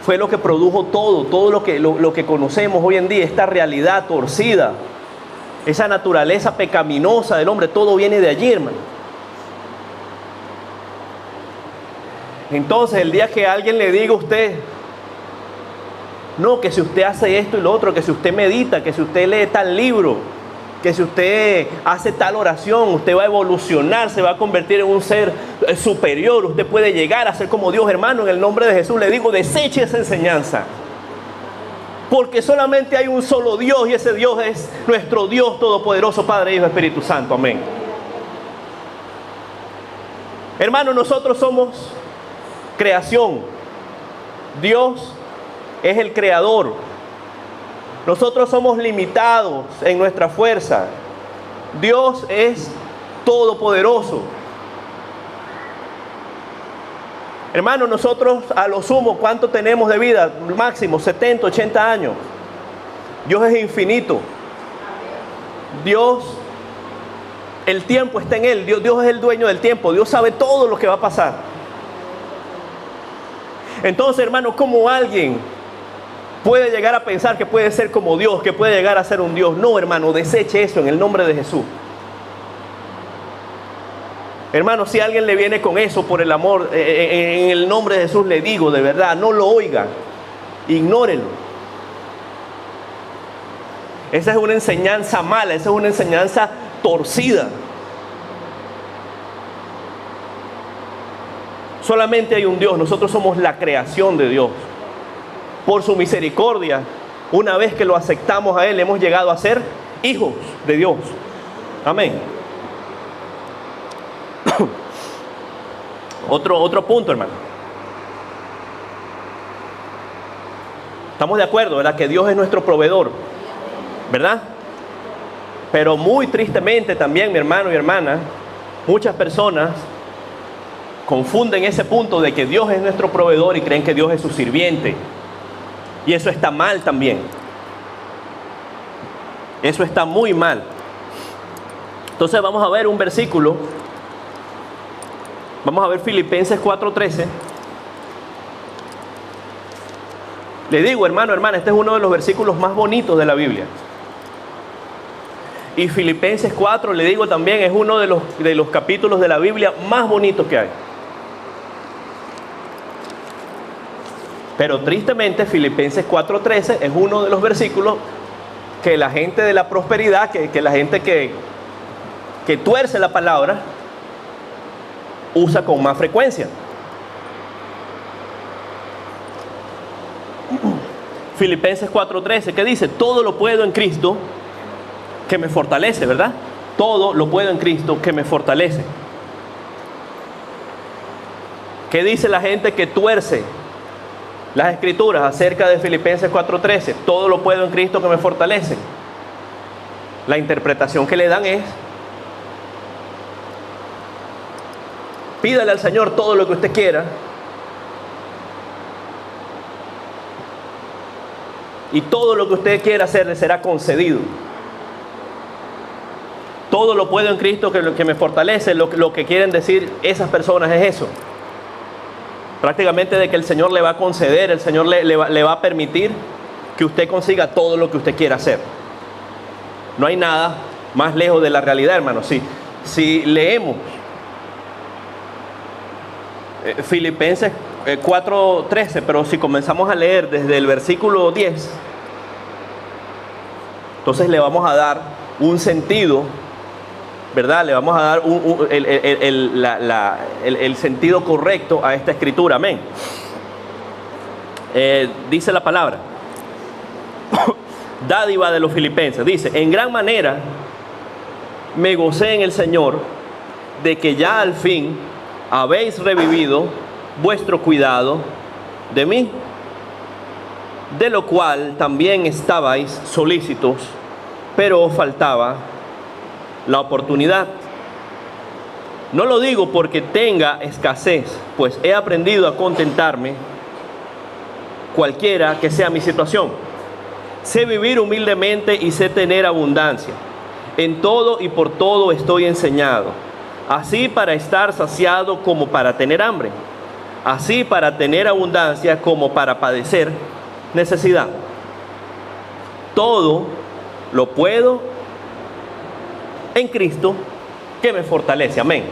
fue lo que produjo todo lo que conocemos hoy en día, esta realidad torcida, esa naturaleza pecaminosa del hombre. Todo viene de allí, hermano. Entonces, el día que alguien le diga a usted: no, que si usted hace esto y lo otro, que si usted medita, que si usted lee tal libro, que si usted hace tal oración, usted va a evolucionar, se va a convertir en un ser superior, usted puede llegar a ser como Dios, hermano, en el nombre de Jesús le digo: deseche esa enseñanza. Porque solamente hay un solo Dios y ese Dios es nuestro Dios todopoderoso, Padre, Hijo, Espíritu Santo. Amén. Hermano, nosotros somos creación. Dios es el creador. Nosotros somos limitados en nuestra fuerza. Dios es todopoderoso. Hermano, nosotros a lo sumo, ¿cuánto tenemos de vida? Máximo 70, 80 años. Dios es infinito. Dios, el tiempo está en Él. Dios es el dueño del tiempo. Dios sabe todo lo que va a pasar. Entonces, hermano, ¿cómo alguien puede llegar a pensar que puede ser como Dios, que puede llegar a ser un Dios? No, hermano, deseche eso en el nombre de Jesús. Hermano, si alguien le viene con eso por el amor, en el nombre de Jesús le digo, de verdad, no lo oiga, ignórelo. Esa es una enseñanza mala, esa es una enseñanza torcida. Solamente hay un Dios, nosotros somos la creación de Dios. Por su misericordia, una vez que lo aceptamos a Él, hemos llegado a ser hijos de Dios. Amén. Otro punto, hermano. Estamos de acuerdo, ¿verdad? Que Dios es nuestro proveedor, ¿verdad? Pero muy tristemente también, mi hermano y hermana, muchas personas confunden ese punto de que Dios es nuestro proveedor y creen que Dios es su sirviente. Y eso está mal también. Eso está muy mal. Entonces vamos a ver un versículo. Vamos a ver Filipenses 4:13. Le digo, hermano, hermana, este es uno de los versículos más bonitos de la Biblia. Y Filipenses 4, le digo también, es uno de los capítulos de la Biblia más bonitos que hay. Pero tristemente Filipenses 4:13 es uno de los versículos que la gente de la prosperidad, que la gente que tuerce la palabra, usa con más frecuencia. Filipenses 4:13, ¿qué dice? Todo lo puedo en Cristo que me fortalece, ¿verdad? Todo lo puedo en Cristo que me fortalece. ¿Qué dice la gente que tuerce las escrituras acerca de Filipenses 4:13? Todo lo puedo en Cristo que me fortalece. La interpretación que le dan es: pídale al Señor todo lo que usted quiera y todo lo que usted quiera hacer le será concedido. Todo lo puedo en Cristo que me fortalece. Lo que quieren decir esas personas es eso. Prácticamente de que el Señor le va a conceder, el Señor le va a permitir que usted consiga todo lo que usted quiera hacer. No hay nada más lejos de la realidad, hermano. Si leemos Filipenses 4:13, pero si comenzamos a leer desde el versículo 10, entonces le vamos a dar un sentido, ¿verdad? Le vamos a dar el sentido correcto a esta escritura. Amén. Dice la palabra, dádiva de los filipenses, dice: en gran manera me gocé en el Señor de que ya al fin habéis revivido vuestro cuidado de mí, de lo cual también estabais solícitos, pero os faltaba la oportunidad. No lo digo porque tenga escasez, pues he aprendido a contentarme cualquiera que sea mi situación. Sé vivir humildemente y sé tener abundancia. En todo y por todo estoy enseñado, así para estar saciado como para tener hambre, así para tener abundancia como para padecer necesidad. Todo lo puedo en Cristo que me fortalece. Amén.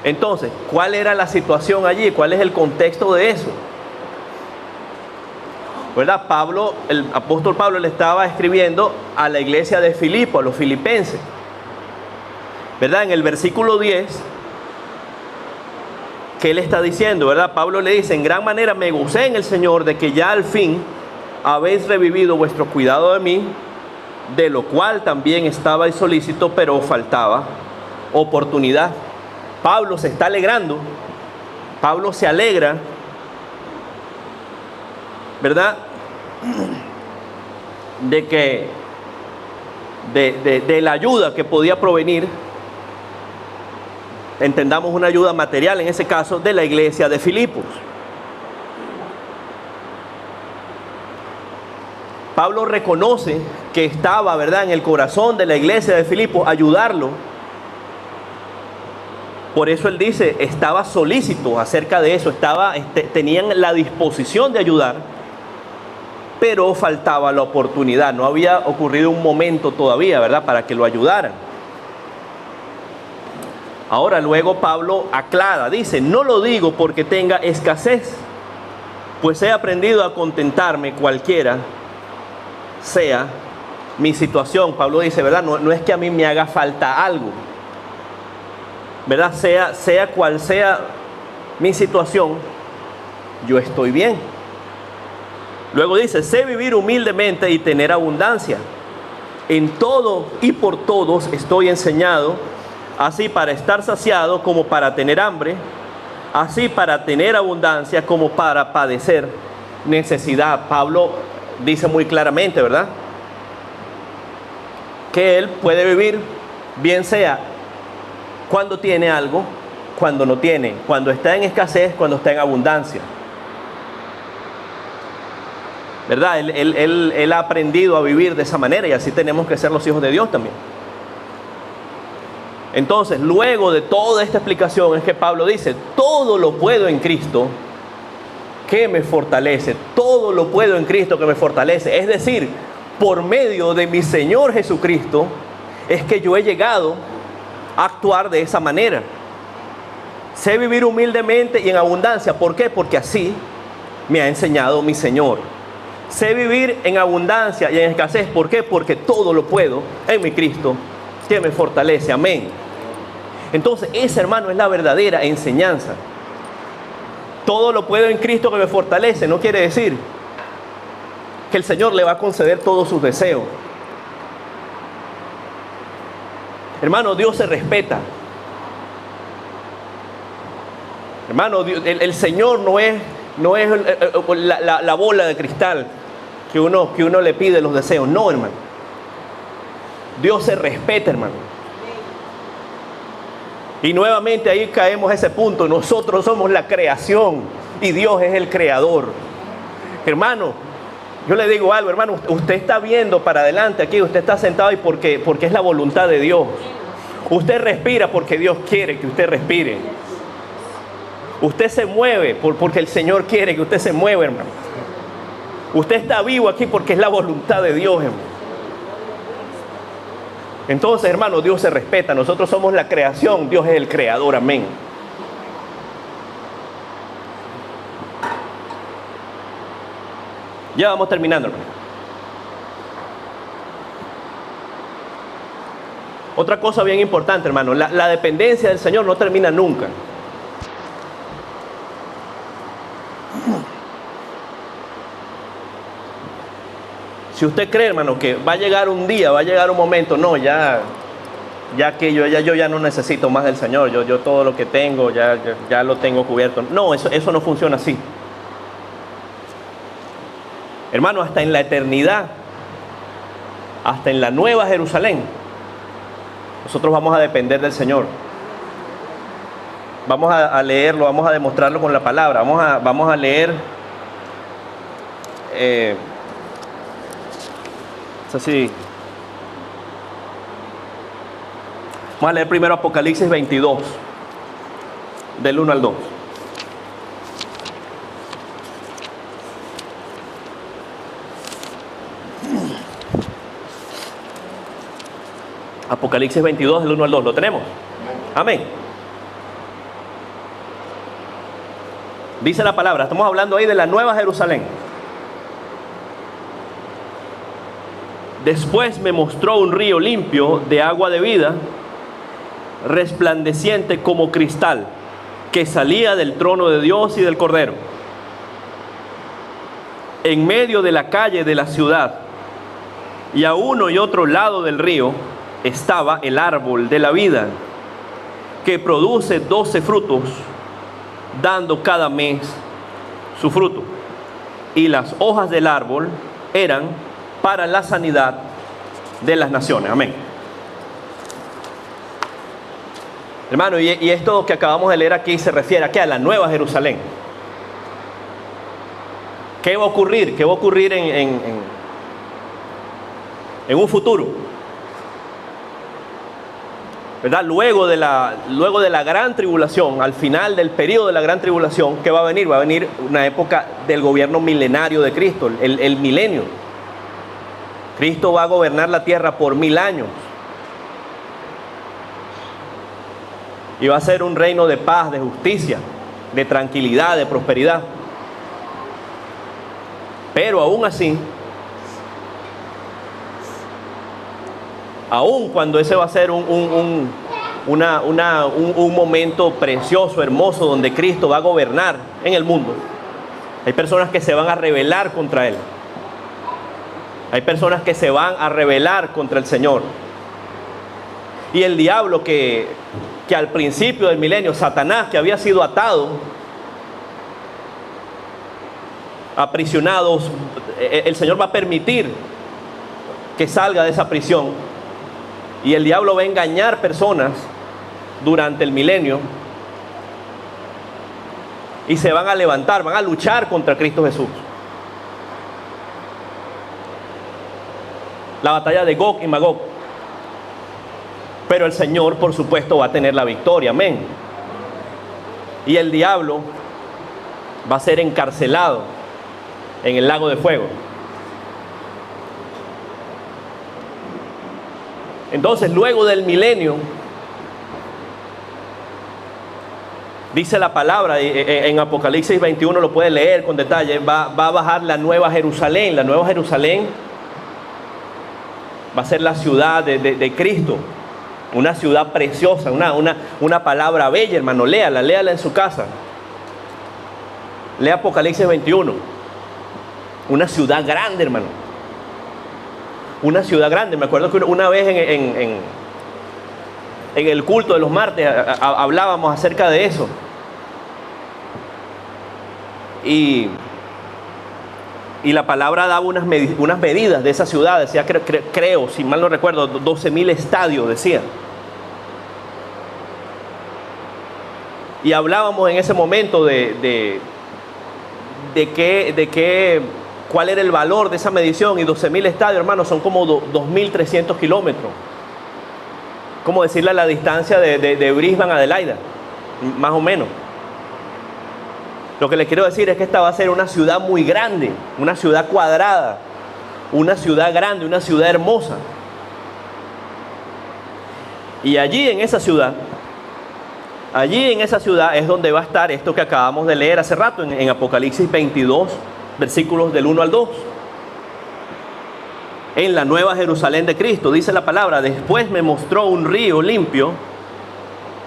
Entonces, ¿cuál era la situación allí? ¿Cuál es el contexto de eso? ¿Verdad? El apóstol Pablo le estaba escribiendo a la iglesia de Filipo, a los filipenses. ¿Verdad? En el versículo 10, ¿qué le está diciendo? ¿Verdad? Pablo le dice: en gran manera me gocé en el Señor de que ya al fin habéis revivido vuestro cuidado de mí, de lo cual también estabais solícito, pero os faltaba oportunidad. Pablo se está alegrando. Pablo se alegra, ¿verdad? De la ayuda que podía provenir, entendamos una ayuda material en ese caso, de la iglesia de Filipos. Pablo reconoce que estaba, ¿verdad?, en el corazón de la iglesia de Filipos ayudarlo. Por eso él dice, estaba solícito acerca de eso, tenían la disposición de ayudar, pero faltaba la oportunidad. No había ocurrido un momento todavía, ¿verdad?, para que lo ayudaran. Ahora luego Pablo aclara, dice: no lo digo porque tenga escasez, pues he aprendido a contentarme cualquiera sea mi situación. Pablo dice, ¿verdad? No es que a mí me haga falta algo, ¿verdad? Sea cual sea mi situación, yo estoy bien. Luego dice, sé vivir humildemente y tener abundancia. En todo y por todos estoy enseñado, así para estar saciado como para tener hambre, así para tener abundancia como para padecer necesidad. Pablo dice muy claramente, ¿verdad?, que él puede vivir bien sea cuando tiene algo, cuando no tiene, cuando está en escasez, cuando está en abundancia, ¿verdad? Él ha aprendido a vivir de esa manera, y así tenemos que ser los hijos de Dios también. Entonces, luego de toda esta explicación es que Pablo dice, todo lo puedo en Cristo que me fortalece, todo lo puedo en Cristo que me fortalece. Es decir, por medio de mi Señor Jesucristo es que yo he llegado a actuar de esa manera. Sé vivir humildemente y en abundancia. ¿Por qué? Porque así me ha enseñado mi Señor. Sé vivir en abundancia y en escasez. ¿Por qué? Porque todo lo puedo en mi Cristo que me fortalece. Amén. Entonces, esa, hermano, es la verdadera enseñanza. Todo lo puedo en Cristo que me fortalece. No quiere decir que el Señor le va a conceder todos sus deseos. Hermano, Dios se respeta. Hermano, el Señor no es la bola de cristal que uno le pide los deseos. No, hermano. Dios se respeta, hermano. Y nuevamente ahí caemos a ese punto. Nosotros somos la creación y Dios es el creador. Hermano, yo le digo algo, hermano. Usted está viendo para adelante aquí. Usted está sentado ahí porque es la voluntad de Dios. Usted respira porque Dios quiere que usted respire. Usted se mueve porque el Señor quiere que usted se mueva, hermano. Usted está vivo aquí porque es la voluntad de Dios, hermano. Entonces, hermano, Dios se respeta. Nosotros somos la creación, Dios es el creador. Amén. Ya vamos terminando, hermano. Otra cosa bien importante, hermano, la dependencia del Señor no termina nunca. Si usted cree, hermano, que va a llegar un día, va a llegar un momento, no, ya yo ya no necesito más del Señor, yo todo lo que tengo ya lo tengo cubierto. No, eso no funciona así. Hermano, hasta en la eternidad, hasta en la nueva Jerusalén, nosotros vamos a depender del Señor. Vamos a leerlo, vamos a demostrarlo con la palabra. Vamos a leer es así. Vamos a leer primero Apocalipsis 22, del 1 al 2. Apocalipsis 22, del 1 al 2. ¿Lo tenemos? Amén. Dice la palabra, estamos hablando ahí de la nueva Jerusalén. Después me mostró un río limpio de agua de vida, resplandeciente como cristal, que salía del trono de Dios y del Cordero. En medio de la calle de la ciudad y a uno y otro lado del río estaba el árbol de la vida, que produce 12 frutos, dando cada mes su fruto. Y las hojas del árbol eran para la sanidad de las naciones. Amén. Hermano, y esto que acabamos de leer aquí se refiere a la nueva Jerusalén. ¿Qué va a ocurrir? ¿Qué va a ocurrir en un futuro? ¿Verdad? Luego de la gran tribulación, al final del periodo de la gran tribulación, ¿qué va a venir? Va a venir una época del gobierno milenario de Cristo, el milenio. Cristo va a gobernar la tierra por 1000 años. Y va a ser un reino de paz, de justicia, de tranquilidad, de prosperidad. Pero aún así, aún cuando ese va a ser un un momento precioso, hermoso, donde Cristo va a gobernar en el mundo. Hay personas que se van a rebelar contra Él. Hay personas que se van a rebelar contra el Señor. Y el diablo que al principio del milenio, Satanás, que había sido atado, aprisionado, el Señor va a permitir que salga de esa prisión. Y el diablo va a engañar personas durante el milenio. Y se van a levantar, van a luchar contra Cristo Jesús. La batalla de Gog y Magog. Pero el Señor, por supuesto, va a tener la victoria. Amén. Y el diablo va a ser encarcelado en el lago de fuego. Entonces, luego del milenio, dice la palabra, en Apocalipsis 21 lo puede leer con detalle, va a bajar la Nueva Jerusalén. La Nueva Jerusalén va a ser la ciudad de Cristo, una ciudad preciosa, una palabra bella, hermano. Léala en su casa. Lea Apocalipsis 21. Una ciudad grande, hermano. Una ciudad grande. Me acuerdo que una vez en el culto de los martes hablábamos acerca de eso. Y la palabra daba unas medidas de esa ciudad. Decía, creo, si mal no recuerdo, 12.000 estadios, decía. Y hablábamos en ese momento de cuál era el valor de esa medición. Y 12.000 estadios, hermanos, son como 2.300 kilómetros. Como decirle a la distancia de Brisbane a Adelaida, más o menos. Lo que les quiero decir es que esta va a ser una ciudad muy grande, una ciudad cuadrada, una ciudad grande, una ciudad hermosa. Y allí en esa ciudad es donde va a estar esto que acabamos de leer hace rato en Apocalipsis 22, versículos del 1 al 2. En la Nueva Jerusalén de Cristo, dice la palabra: después me mostró un río limpio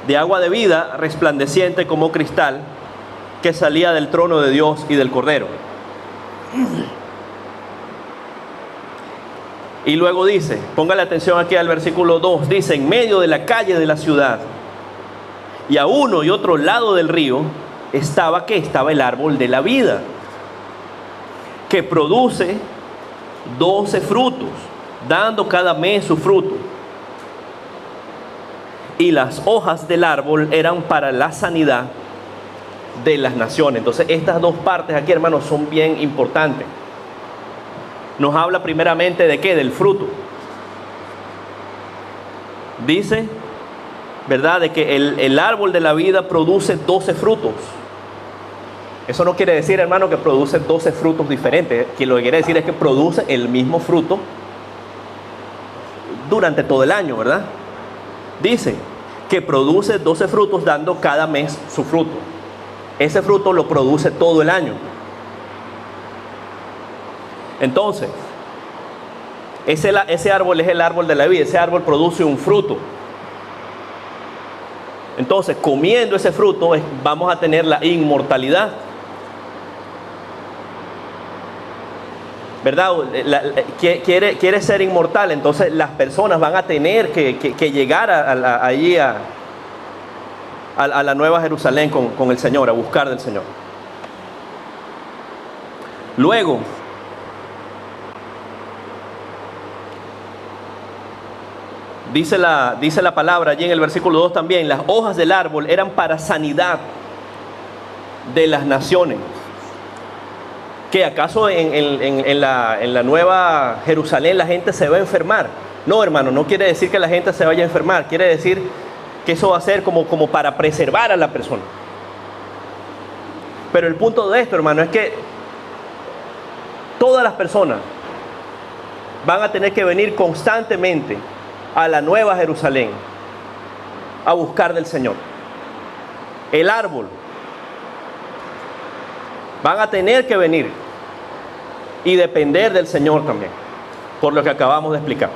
de agua de vida, resplandeciente como cristal, que salía del trono de Dios y del Cordero. Y luego dice, póngale atención aquí al versículo 2, dice: en medio de la calle de la ciudad y a uno y otro lado del río estaba el árbol de la vida, que produce 12 frutos, dando cada mes su fruto. Y las hojas del árbol eran para la sanidad de las naciones. Entonces, estas dos partes aquí, hermanos, son bien importantes. Nos habla primeramente de ¿qué? Del fruto. Dice, ¿verdad?, de que el árbol de la vida produce 12 frutos. Eso no quiere decir, hermano, que produce 12 frutos diferentes. Que lo que quiere decir es que produce el mismo fruto durante todo el año, ¿verdad? Dice que produce 12 frutos, dando cada mes su fruto. Ese fruto lo produce todo el año. Entonces, ese árbol es el árbol de la vida. Ese árbol produce un fruto. Entonces, comiendo ese fruto, vamos a tener la inmortalidad. ¿Verdad? Quiere ser inmortal. Entonces, las personas van a tener que llegar allí a la Nueva Jerusalén con el Señor, a buscar del Señor. Luego, dice la palabra allí en el versículo 2 también: las hojas del árbol eran para sanidad de las naciones. ¿Qué acaso en la Nueva Jerusalén la gente se va a enfermar? No, hermano, no quiere decir que la gente se vaya a enfermar. Quiere decir que eso va a ser como para preservar a la persona. Pero el punto de esto, hermano, es que todas las personas van a tener que venir constantemente a la Nueva Jerusalén a buscar del Señor. El árbol, van a tener que venir y depender del Señor también, por lo que acabamos de explicar.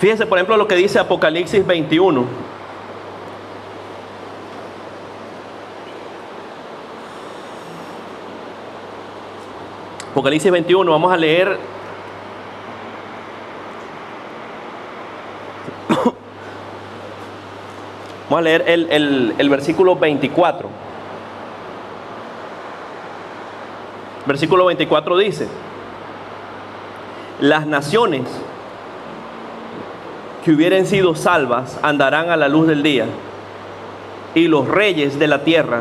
Fíjese, por ejemplo, lo que dice Apocalipsis 21. Apocalipsis 21, vamos a leer el versículo 24. Versículo 24 dice: las naciones que hubieren sido salvas andarán a la luz del día, y los reyes de la tierra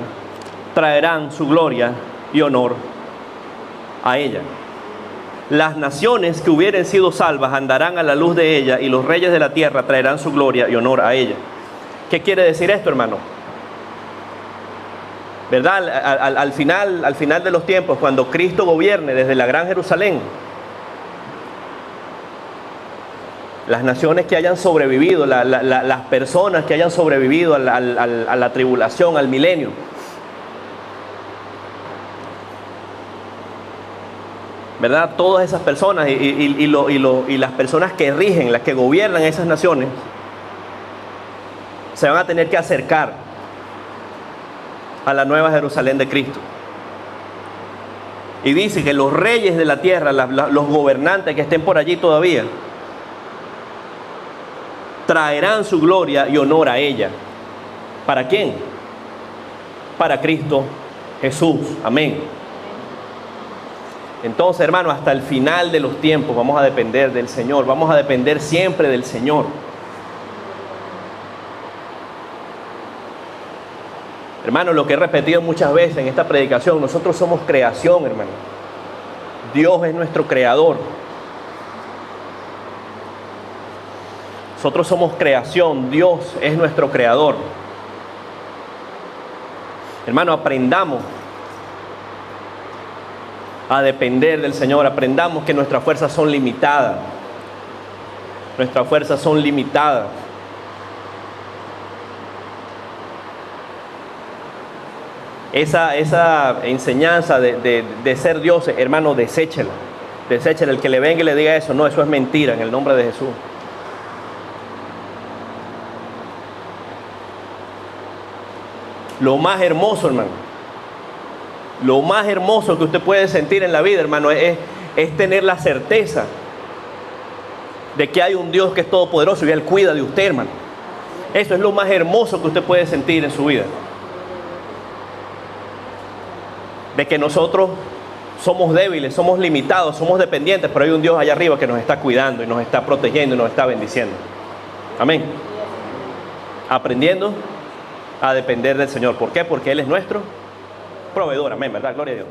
traerán su gloria y honor a ella. Las naciones que hubieren sido salvas andarán a la luz de ella, y los reyes de la tierra traerán su gloria y honor a ella. ¿Qué quiere decir esto, hermano? ¿Verdad? Al final de los tiempos, cuando Cristo gobierne desde la Gran Jerusalén, las naciones que hayan sobrevivido, las personas que hayan sobrevivido a la tribulación, al milenio, ¿verdad? Todas esas personas y las personas que rigen, las que gobiernan esas naciones, se van a tener que acercar a la nueva Jerusalén de Cristo. Y dice que los reyes de la tierra, los gobernantes que estén por allí todavía, traerán su gloria y honor a ella. ¿Para quién? Para Cristo Jesús. Amén. Entonces, hermano, hasta el final de los tiempos vamos a depender del Señor. Vamos a depender siempre del Señor. Hermano, lo que he repetido muchas veces en esta predicación, nosotros somos creación, hermano. Dios es nuestro creador. Nosotros somos creación, Dios es nuestro creador. Hermano, aprendamos a depender del Señor. Aprendamos que nuestras fuerzas son limitadas. Nuestras fuerzas son limitadas. Esa enseñanza de ser Dios, hermano, deséchela. Deséchela. El que le venga y le diga eso, no, eso es mentira, en el nombre de Jesús. Lo más hermoso, hermano, lo más hermoso que usted puede sentir en la vida, hermano, es tener la certeza de que hay un Dios que es todopoderoso y Él cuida de usted, hermano. Eso es lo más hermoso que usted puede sentir en su vida. De que nosotros somos débiles, somos limitados, somos dependientes, pero hay un Dios allá arriba que nos está cuidando y nos está protegiendo y nos está bendiciendo. Amén. Aprendiendo a depender del Señor. ¿Por qué? Porque Él es nuestro proveedor. Amén, ¿verdad? Gloria a Dios.